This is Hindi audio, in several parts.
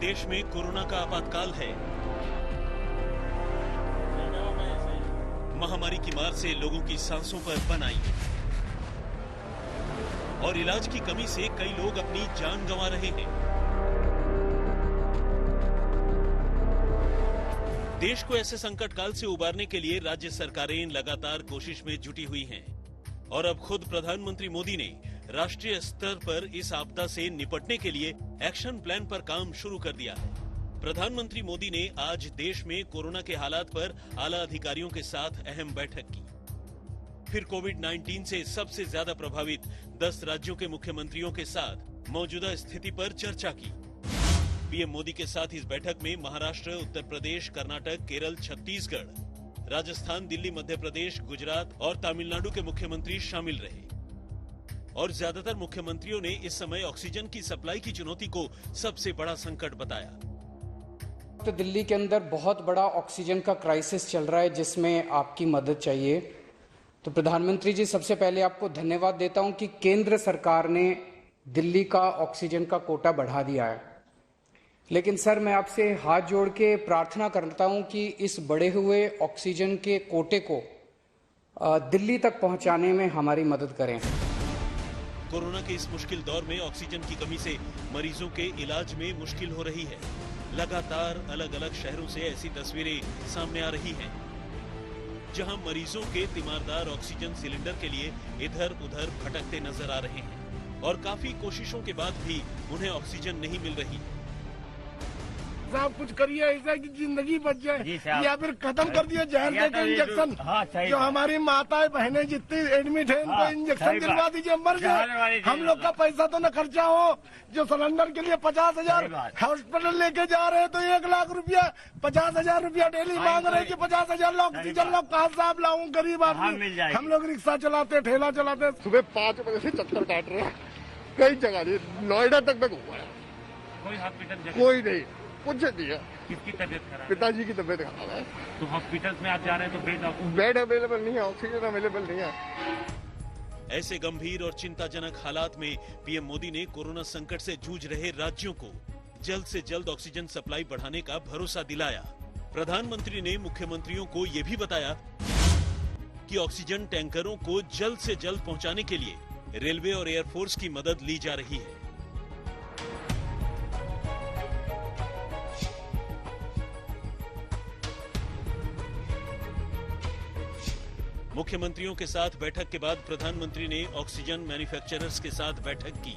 देश में कोरोना का आपातकाल है। महामारी की मार से लोगों की सांसों पर बन आई और इलाज की कमी से कई लोग अपनी जान गंवा रहे हैं। देश को ऐसे संकट काल से उबारने के लिए राज्य सरकारें लगातार कोशिश में जुटी हुई हैं और अब खुद प्रधानमंत्री मोदी ने राष्ट्रीय स्तर पर इस आपदा से निपटने के लिए एक्शन प्लान पर काम शुरू कर दिया है। प्रधानमंत्री मोदी ने आज देश में कोरोना के हालात पर आला अधिकारियों के साथ अहम बैठक की। फिर कोविड-19 से सबसे ज्यादा प्रभावित 10 राज्यों के मुख्यमंत्रियों के साथ मौजूदा स्थिति पर चर्चा की। पीएम मोदी के साथ इस बैठक में महाराष्ट्र, उत्तर प्रदेश, कर्नाटक, केरल, छत्तीसगढ़, राजस्थान, दिल्ली, मध्य प्रदेश, गुजरात और तमिलनाडु के मुख्यमंत्री शामिल रहे और ज्यादातर मुख्यमंत्रियों ने इस समय ऑक्सीजन की सप्लाई की चुनौती को सबसे बड़ा संकट बताया। तो दिल्ली के अंदर बहुत बड़ा ऑक्सीजन का क्राइसिस चल रहा है जिसमें आपकी मदद चाहिए। तो प्रधानमंत्री जी, सबसे पहले आपको धन्यवाद देता हूं कि केंद्र सरकार ने दिल्ली का ऑक्सीजन का कोटा बढ़ा दिया है। लेकिन सर, मैं आपसे हाथ जोड़ के प्रार्थना करता हूं कि इस बढ़े हुए ऑक्सीजन के कोटे को दिल्ली तक पहुंचाने में हमारी मदद करें। कोरोना के इस मुश्किल दौर में ऑक्सीजन की कमी से मरीजों के इलाज में मुश्किल हो रही है। लगातार अलग अलग शहरों से ऐसी तस्वीरें सामने आ रही हैं, जहां मरीजों के तीमारदार ऑक्सीजन सिलेंडर के लिए इधर उधर भटकते नजर आ रहे हैं और काफी कोशिशों के बाद भी उन्हें ऑक्सीजन नहीं मिल रही। साहब कुछ करिए ऐसा कि जिंदगी बच जाए या फिर खत्म कर दिए जहर देकर इंजेक्शन। जो हमारी माताएं बहनें जितनी एडमिट है उनको इंजेक्शन दिलवा दीजिए, मर जाए। हम लोग का पैसा तो न खर्चा हो। जो सिलेंडर के लिए 50,000 हॉस्पिटल लेके जा रहे हैं तो 1 लाख रुपया 50,000 रुपया डेली मांग रहे हैं कि 50,000 ऑक्सीजन लोग कहाँ से आप लाऊं? गरीब आदमी हम लोग रिक्शा चलाते, ठेला चलाते। सुबह 5 बजे से चक्कर काट रहे हैं, कई जगह नोएडा तक मैं घूमा। कोई हॉस्पिटल कोई नहीं, कुछ नहीं है। किसकी तबीयत खराब? पिताजी की तबीयत खराब है। तो हॉस्पिटल में आप जा रहे हैं तो बेड अवेलेबल नहीं है, ऑक्सीजन अवेलेबल नहीं है। ऐसे गंभीर और चिंताजनक हालात में पीएम मोदी ने कोरोना संकट से जूझ रहे राज्यों को जल्द से जल्द ऑक्सीजन सप्लाई बढ़ाने का भरोसा दिलाया। प्रधानमंत्री ने मुख्यमंत्रियों को ये भी बताया कि ऑक्सीजन टैंकरों को जल्द से जल्द पहुंचाने के लिए रेलवे और एयरफोर्स की मदद ली जा रही है। मुख्यमंत्रियों के साथ बैठक के बाद प्रधानमंत्री ने ऑक्सीजन मैन्युफैक्चरर्स के साथ बैठक की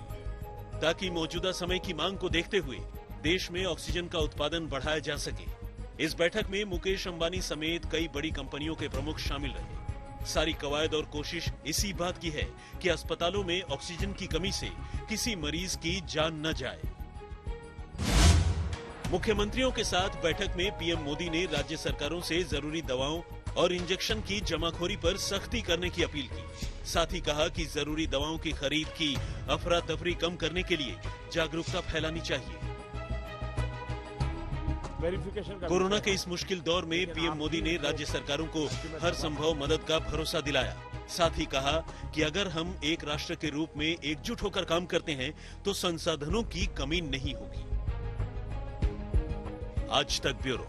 ताकि मौजूदा समय की मांग को देखते हुए देश में ऑक्सीजन का उत्पादन बढ़ाया जा सके। इस बैठक में मुकेश अंबानी समेत कई बड़ी कंपनियों के प्रमुख शामिल रहे। सारी कवायद और कोशिश इसी बात की है कि अस्पतालों में ऑक्सीजन की कमी से किसी मरीज की जान न जाए। मुख्यमंत्रियों के साथ बैठक में पीएम मोदी ने राज्य सरकारों से जरूरी दवाओं और इंजेक्शन की जमाखोरी पर सख्ती करने की अपील की। साथ ही कहा कि जरूरी दवाओं की खरीद की अफरा तफरी कम करने के लिए जागरूकता फैलानी चाहिए। कोरोना के इस मुश्किल दौर में पीएम मोदी ने राज्य सरकारों को हर संभव मदद का भरोसा दिलाया। साथ ही कहा कि अगर हम एक राष्ट्र के रूप में एकजुट होकर काम करते हैं तो संसाधनों की कमी नहीं होगी। आज तक ब्यूरो।